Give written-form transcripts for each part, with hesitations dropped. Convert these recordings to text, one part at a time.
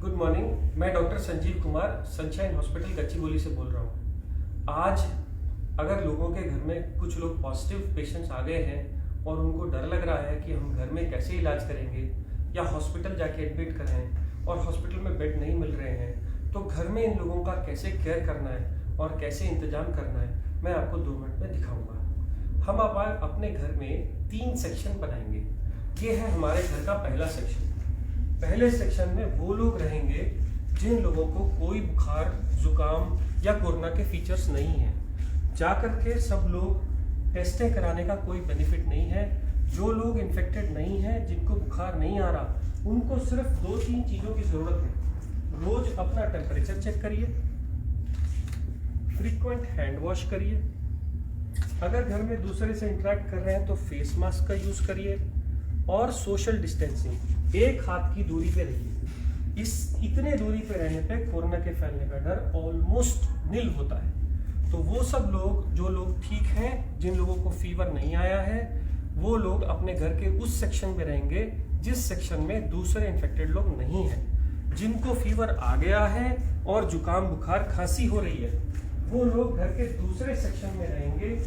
Good morning. मैं doctor Sanjeev Kumar Sunshine Hospital Gachibowli से बोल रहा हूँ। आज अगर लोगों के घर में कुछ लोग पॉजिटिव पेशेंट्स आ गए हैं और उनको डर लग रहा है कि हम घर में कैसे इलाज करेंगे या हॉस्पिटल जाके एडमिट करें और हॉस्पिटल में बेड नहीं मिल रहे हैं, तो घर में इन लोगों का कैसे केयर करना है और कैसे इंतजाम करना है, मैं आपको 2 मिनट में दिखाऊंगा। हम अपने घर में 3 सेक्शन बनाएंगे। ये है हमारे घर का पहला सेक्शन। पहले सेक्शन में वो लोग रहेंगे जिन लोगों को कोई बुखार, जुकाम या कोरोना के फीचर्स नहीं है। जाकर के सब लोग टेस्टें कराने का कोई बेनिफिट नहीं है। जो लोग इन्फेक्टेड नहीं है, जिनको बुखार नहीं आ रहा, उनको सिर्फ 2-3 चीज़ों की ज़रूरत है। रोज अपना टेम्परेचर चेक करिए, फ्रीक्वेंट हैंड वॉश करिए, अगर घर में दूसरे से इंटरेक्ट कर रहे हैं तो फेस मास्क का यूज़ करिए और सोशल डिस्टेंसिंग, 1 हाथ की दूरी पे रहिए। इतने दूरी पे रहने पे कोरोना के फैलने का डर ऑलमोस्ट निल होता है। तो वो सब लोग, जो लोग ठीक हैं, जिन लोगों को फीवर नहीं आया है, वो लोग अपने घर के उस सेक्शन में रहेंगे जिस सेक्शन में दूसरे इन्फेक्टेड लोग नहीं हैं। जिनको फीवर आ गया है और जुकाम, बुखार, खांसी हो रही है, वो लोग घर के दूसरे सेक्शन में रहेंगे।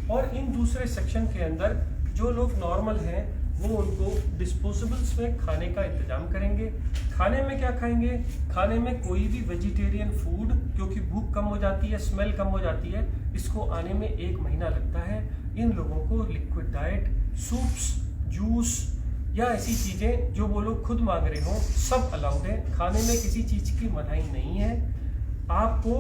और इन दूसरे सेक्शन के अंदर जो लोग नॉर्मल हैं, वो उनको डिस्पोजेबल्स में खाने का इंतजाम करेंगे। खाने में क्या खाएंगे? खाने में कोई भी वेजिटेरियन फूड, क्योंकि भूख कम हो जाती है, स्मेल कम हो जाती है, इसको आने में 1 महीना लगता है। इन लोगों को लिक्विड डाइट, सूप्स, जूस या ऐसी चीज़ें जो वो लोग खुद मांग रहे हों, सब अलाउड है। खाने में किसी चीज़ की मनाही नहीं है। आपको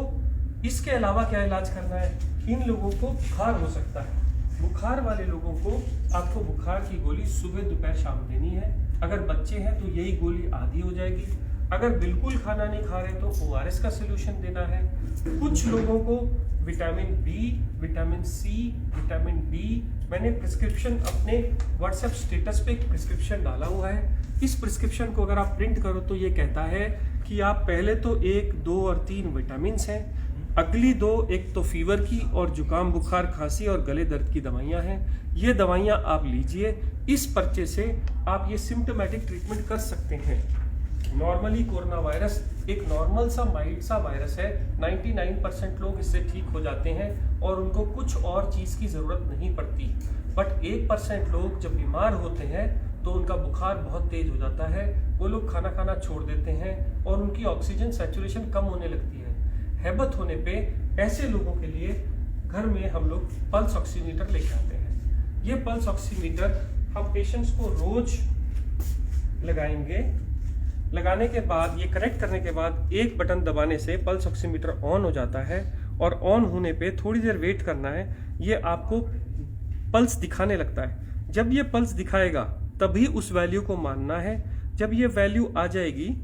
इसके अलावा क्या इलाज करना है? इन लोगों को बुखार हो सकता है। बुखार वाले लोगों को आपको बुखार की गोली सुबह, दोपहर, शाम देनी है। अगर बच्चे हैं तो यही गोली आधी हो जाएगी। अगर बिल्कुल खाना नहीं खा रहे तो ORS का सोल्यूशन देना है। कुछ लोगों को vitamin B, vitamin C, vitamin D, मैंने प्रिस्क्रिप्शन अपने व्हाट्सएप स्टेटस पे एक प्रिस्क्रिप्शन डाला हुआ है। इस प्रिस्क्रिप्शन को अगर आप प्रिंट करो तो ये कहता है कि आप पहले तो 1, 2 और 3 विटामिन हैं, अगली 2, एक तो फीवर की और जुकाम, बुखार, खांसी और गले दर्द की दवाइयाँ हैं। ये दवाइयाँ आप लीजिए। इस पर्चे से आप ये सिम्टोमेटिक ट्रीटमेंट कर सकते हैं। नॉर्मली कोरोना वायरस एक नॉर्मल सा माइल्ड सा वायरस है। 99% लोग इससे ठीक हो जाते हैं और उनको कुछ और चीज़ की ज़रूरत नहीं पड़ती। बट 1% लोग जब बीमार होते हैं तो उनका बुखार बहुत तेज हो जाता है। वो लोग खाना खाना छोड़ देते हैं और उनकी ऑक्सीजन सैचुरेशन कम होने लगती है। हैबत होने पे ऐसे लोगों के लिए घर में हम लोग पल्स ऑक्सीमीटर लेके आते हैं। ये पल्स ऑक्सीमीटर हम पेशेंट्स को रोज लगाएंगे। लगाने के बाद, ये कनेक्ट करने के बाद, एक बटन दबाने से पल्स ऑक्सीमीटर ऑन हो जाता है और ऑन होने पे थोड़ी देर वेट करना है। ये आपको पल्स दिखाने लगता है। जब ये पल्स दिखाएगा तभी उस वैल्यू को मानना है। जब ये वैल्यू आ जाएगी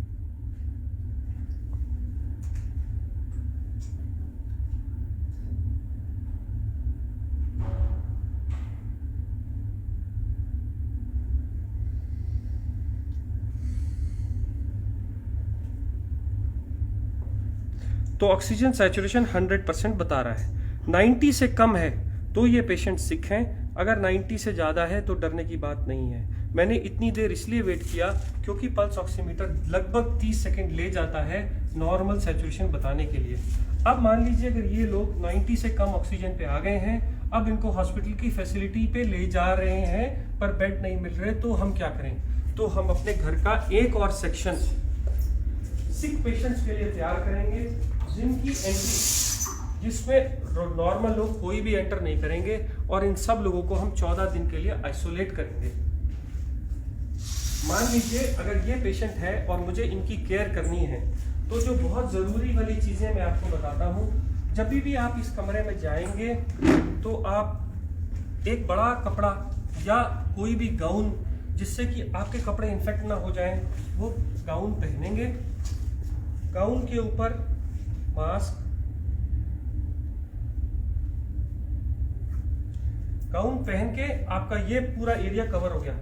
तो ऑक्सीजन सैचुरेशन 100% बता रहा है। 90 से कम है तो ये पेशेंट सिक हैं। अगर 90 से ज़्यादा है तो डरने की बात नहीं है। मैंने इतनी देर इसलिए वेट किया क्योंकि पल्स ऑक्सीमीटर लगभग 30 सेकंड ले जाता है नॉर्मल सैचुरेशन बताने के लिए। अब मान लीजिए अगर ये लोग 90 से कम ऑक्सीजन पे आ गए हैं, अब इनको हॉस्पिटल की फैसिलिटी पे ले जा रहे हैं पर बेड नहीं मिल रहे, तो हम क्या करें? तो हम अपने घर का एक और सेक्शन सिक पेशेंट्स के लिए तैयार करेंगे, जिनकी एंट्री, जिसमें नॉर्मल लोग कोई भी एंटर नहीं करेंगे, और इन सब लोगों को हम 14 दिन के लिए आइसोलेट करेंगे। मान लीजिए अगर ये पेशेंट है और मुझे इनकी केयर करनी है, तो जो बहुत ज़रूरी वाली चीज़ें मैं आपको बताता हूँ। जब भी आप इस कमरे में जाएंगे तो आप एक बड़ा कपड़ा या कोई भी गाउन, जिससे कि आपके कपड़े इन्फेक्ट ना हो जाएं, वो गाउन पहनेंगे। गाउन के ऊपर मास्क, गाउन पहन के आपका ये पूरा एरिया कवर हो गया।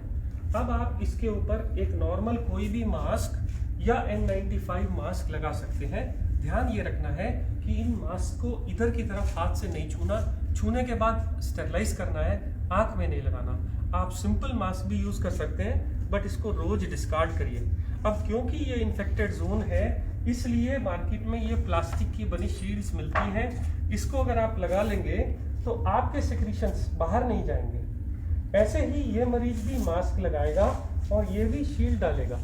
अब आप इसके ऊपर एक नॉर्मल कोई भी मास्क या N95 मास्क लगा सकते हैं। ध्यान ये रखना है कि इन मास्क को इधर की तरफ हाथ से नहीं छूना। छूने के बाद स्टेरलाइज करना है, आंख में नहीं लगाना। आप सिंपल मास्क भी यूज कर सकते हैं, बट इसको रोज डिस्कार्ड करिए। अब क्योंकि ये इन्फेक्टेड जोन है, इसलिए मार्केट में ये प्लास्टिक की बनी शील्ड्स मिलती हैं। इसको अगर आप लगा लेंगे तो आपके सेक्रीशंस बाहर नहीं जाएंगे। ऐसे ही ये मरीज भी मास्क लगाएगा और ये भी शील्ड डालेगा।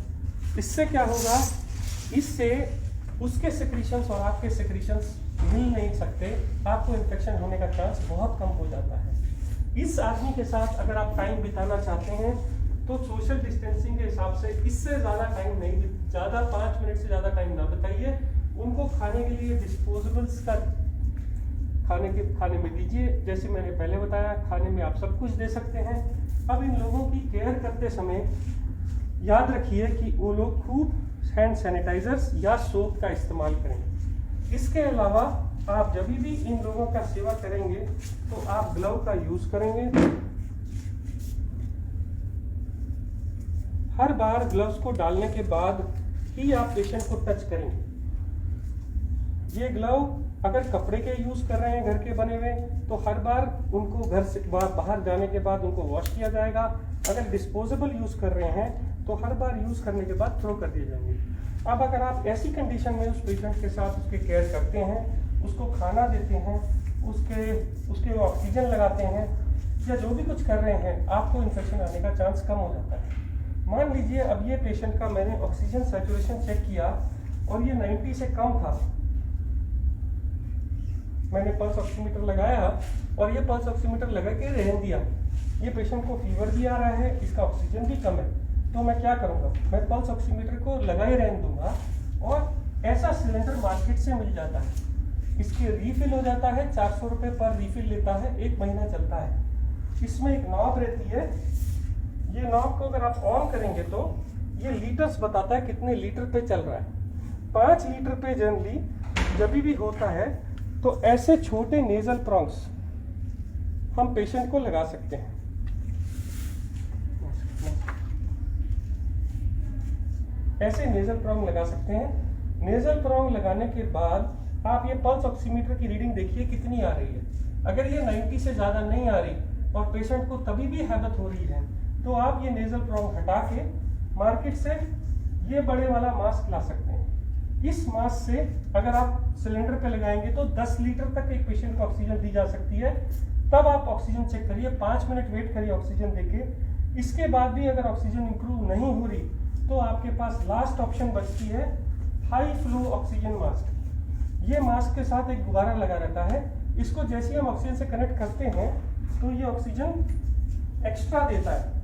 इससे क्या होगा, इससे उसके सेक्रीशंस और आपके सेक्रीशंस मिल नहीं सकते, आपको इन्फेक्शन होने का चांस बहुत कम हो जाता है। इस आदमी के साथ अगर आप टाइम बिताना चाहते हैं तो सोशल डिस्टेंसिंग के हिसाब से इससे ज़्यादा टाइम नहीं, ज़्यादा 5 मिनट से ज़्यादा टाइम ना बताइए। उनको खाने के लिए डिस्पोजेबल्स का खाने में दीजिए। जैसे मैंने पहले बताया, खाने में आप सब कुछ दे सकते हैं। अब इन लोगों की केयर करते समय याद रखिए कि वो लोग खूब हैंड सैनिटाइजर्स या सोप का इस्तेमाल करें। इसके अलावा आप जब भी इन लोगों का सेवा करेंगे तो आप ग्लव का यूज करेंगे। हर बार ग्लव्स को डालने के बाद ही आप पेशेंट को टच करेंगे। ये ग्लव अगर कपड़े के यूज कर रहे हैं घर के बने हुए, तो हर बार उनको घर से बाहर जाने के बाद उनको वॉश किया जाएगा। अगर डिस्पोजेबल यूज कर रहे हैं तो हर बार यूज करने के बाद थ्रो कर दिए जाएंगे। अब अगर आप ऐसी कंडीशन में उस पेशेंट के साथ उसके केयर करते हैं, उसको खाना देते हैं, उसके ऑक्सीजन लगाते हैं या जो भी कुछ कर रहे हैं, आपको इन्फेक्शन आने का चांस कम हो जाता है। मान लीजिए अब ये पेशेंट का मैंने ऑक्सीजन सैचुरेशन चेक किया और ये 90 से कम था। मैंने पल्स ऑक्सीमीटर लगाया और ये पल्स ऑक्सीमीटर लगा के रहने दिया। ये पेशेंट को फीवर भी आ रहा है, इसका ऑक्सीजन भी कम है, तो मैं क्या करूँगा, मैं पल्स ऑक्सीमीटर को लगा ही रहने दूंगा। और ऐसा सिलेंडर मार्केट से मिल जाता है, इसके रीफिल हो जाता है, 400 रुपये पर रीफिल लेता है, 1 महीना चलता है। इसमें एक नॉब रहती है, ये नॉब को अगर आप ऑन करेंगे तो ये लीटर्स बताता है कितने लीटर पे चल रहा है। 5 लीटर पे जनरली जब भी होता है तो ऐसे छोटे नेजल प्रॉन्ग्स हम पेशेंट को लगा सकते हैं। ऐसे नेजल प्रॉन्ग लगा सकते हैं। नेजल प्रॉन्ग लगाने के बाद आप ये पल्स ऑक्सीमीटर की रीडिंग देखिए कितनी आ रही है। अगर ये 90 से ज़्यादा नहीं आ रही और पेशेंट को तभी भी हैबत हो रही है, तो आप ये नेजल प्रॉन्ग हटा के मार्केट से ये बड़े वाला मास्क ला सकते हैं। इस मास्क से अगर आप सिलेंडर पे लगाएंगे तो 10 लीटर तक एक पेशेंट को ऑक्सीजन दी जा सकती है। तब आप ऑक्सीजन चेक करिए, 5 मिनट वेट करिए ऑक्सीजन देके। इसके बाद भी अगर ऑक्सीजन इंप्रूव नहीं हो रही तो आपके पास लास्ट ऑप्शन बचती है हाई फ्लो ऑक्सीजन मास्क। ये मास्क के साथ एक गुब्बारा लगा रहता है, इसको जैसे हम ऑक्सीजन से कनेक्ट करते हैं तो ये ऑक्सीजन एक्स्ट्रा देता है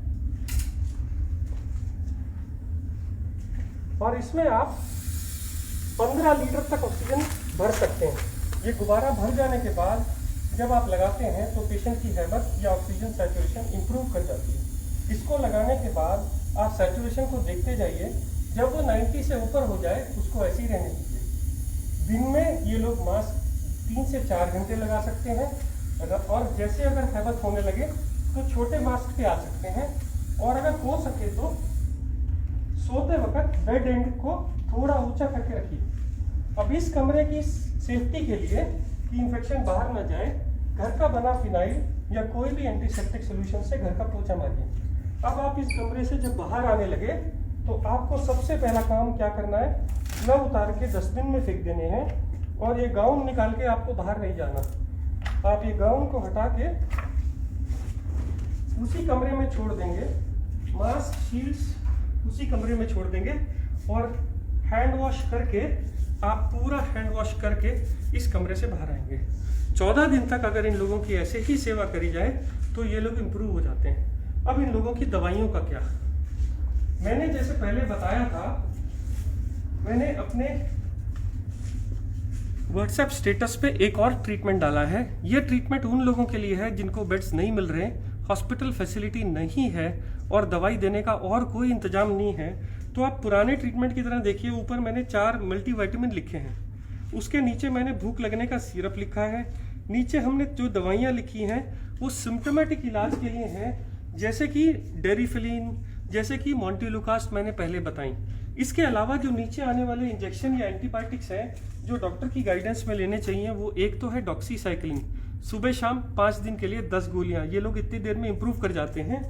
और इसमें आप 15 लीटर तक ऑक्सीजन भर सकते हैं। ये गुब्बारा भर जाने के बाद जब आप लगाते हैं तो पेशेंट की हैबत या ऑक्सीजन सैचुरेशन इंप्रूव कर जाती है। इसको लगाने के बाद आप सैचुरेशन को देखते जाइए, जब वो 90 से ऊपर हो जाए उसको ऐसे ही रहने दीजिए। दिन में ये लोग मास्क 3 से 4 घंटे लगा सकते हैं और जैसे अगर हैबत होने लगे तो छोटे मास्क पे आ सकते हैं। और अगर हो सके तो सोते वक्त बेड एंड को थोड़ा ऊंचा करके रखिए। अब इस कमरे की सेफ्टी के लिए कि इन्फेक्शन बाहर ना जाए, घर का बना फिनाइल या कोई भी एंटीसेप्टिक सोल्यूशन से घर का पोछा मारिए। अब आप इस कमरे से जब बाहर आने लगे तो आपको सबसे पहला काम क्या करना है, ग्लव उतार के डस्टबिन में फेंक देने हैं और ये गाउन निकाल के आपको बाहर नहीं जाना। आप ये गाउन को हटा के उसी कमरे में छोड़ देंगे, मास्क शील्ड्स उसी कमरे में छोड़ देंगे और हैंड वॉश करके आप पूरा हैंड वॉश करके इस कमरे से बाहर आएंगे। 14 दिन तक अगर इन लोगों की ऐसे ही सेवा करी जाए तो ये लोग इम्प्रूव हो जाते हैं। अब इन लोगों की दवाइयों का क्या, मैंने जैसे पहले बताया था, मैंने अपने व्हाट्सएप स्टेटस पे एक और ट्रीटमेंट डाला है। ये ट्रीटमेंट उन लोगों के लिए है जिनको बेड्स नहीं मिल रहे, हॉस्पिटल फैसिलिटी नहीं है और दवाई देने का और कोई इंतजाम नहीं है। तो आप पुराने ट्रीटमेंट की तरह देखिए, ऊपर मैंने 4 मल्टीविटामिन लिखे हैं, उसके नीचे मैंने भूख लगने का सिरप लिखा है, नीचे हमने जो दवाइयाँ लिखी हैं वो सिम्टोमेटिक इलाज के लिए हैं, जैसे कि डेरिफिलिन, जैसे कि मॉन्टेलुकास्ट मैंने पहले बताई। इसके अलावा जो नीचे आने वाले इंजेक्शन या एंटीबायोटिक्स हैं जो डॉक्टर की गाइडेंस में लेने चाहिए, वो एक तो है डॉक्सीसाइक्लिन, सुबह शाम 5 दिन के लिए 10 गोलियां, ये लोग इतनी देर में इंप्रूव कर जाते हैं।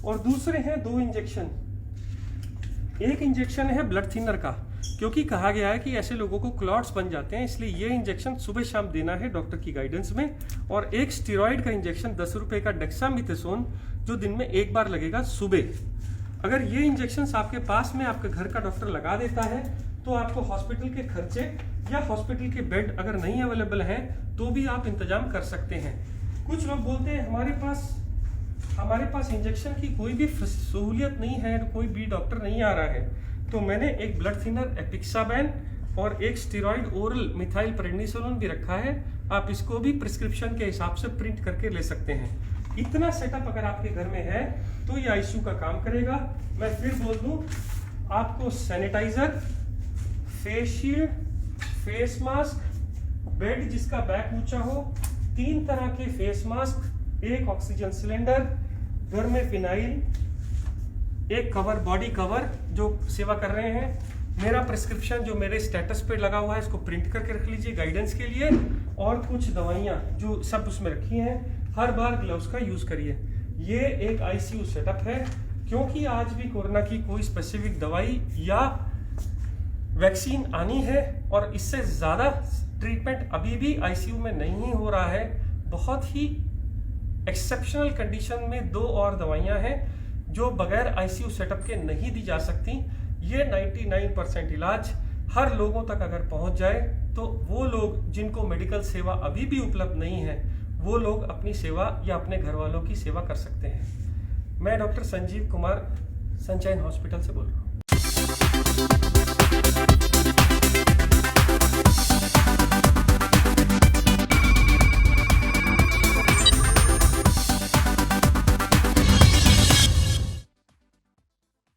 और दूसरे हैं 2 इंजेक्शन एक इंजेक्शन है ब्लड थिनर का, क्योंकि कहा गया है कि ऐसे लोगों को क्लॉट्स बन जाते हैं, इसलिए ये इंजेक्शन सुबह शाम देना है डॉक्टर की गाइडेंस में। और एक स्टेरॉइड का इंजेक्शन 10 रुपए का डेक्सामेथासोन, जो दिन में एक बार लगेगा सुबह। अगर ये इंजेक्शन आपके पास में आपके घर का डॉक्टर लगा देता है तो आपको हॉस्पिटल के खर्चे या हॉस्पिटल के बेड अगर नहीं अवेलेबल है तो भी आप इंतजाम कर सकते हैं। कुछ लोग बोलते हैं हमारे पास इंजेक्शन की कोई भी सहूलियत नहीं है, कोई भी डॉक्टर नहीं आ रहा है, तो मैंने एक ब्लड थिनर एपिक्साबैन और एक स्टेरॉइड ओरल मिथाइल प्रेडनिसोलोन भी रखा है। आप इसको भी प्रिस्क्रिप्शन के हिसाब से प्रिंट करके ले सकते हैं। इतना सेटअप अगर आपके घर में है तो ये आईसीयू का काम करेगा। मैं फिर बोल दूं, आपको sanitiser, face shield, face mask, bed जिसका बैक ऊंचा हो, 3 तरह के फेस मास्क, एक ऑक्सीजन सिलेंडर, घर में फिनाइल, एक कवर, बॉडी कवर जो सेवा कर रहे हैं, मेरा प्रिस्क्रिप्शन जो मेरे स्टेटस पे लगा हुआ है इसको प्रिंट करके रख लीजिए गाइडेंस के लिए, और कुछ दवाइयाँ जो सब उसमें रखी हैं। हर बार ग्लव्स का यूज करिए। ये एक आईसीयू सेटअप है, क्योंकि आज भी कोरोना की कोई स्पेसिफिक दवाई या वैक्सीन आनी है और इससे ज़्यादा ट्रीटमेंट अभी भी आईसीयू में नहीं हो रहा है। बहुत ही एक्सेप्शनल कंडीशन में 2 और दवाइयाँ हैं जो बगैर आईसीयू सेटअप के नहीं दी जा सकती। ये 99% इलाज हर लोगों तक अगर पहुंच जाए तो वो लोग जिनको मेडिकल सेवा अभी भी उपलब्ध नहीं है वो लोग अपनी सेवा या अपने घर वालों की सेवा कर सकते हैं। मैं doctor Sanjeev Kumar Sunshine hospital से बोल रहा हूँ।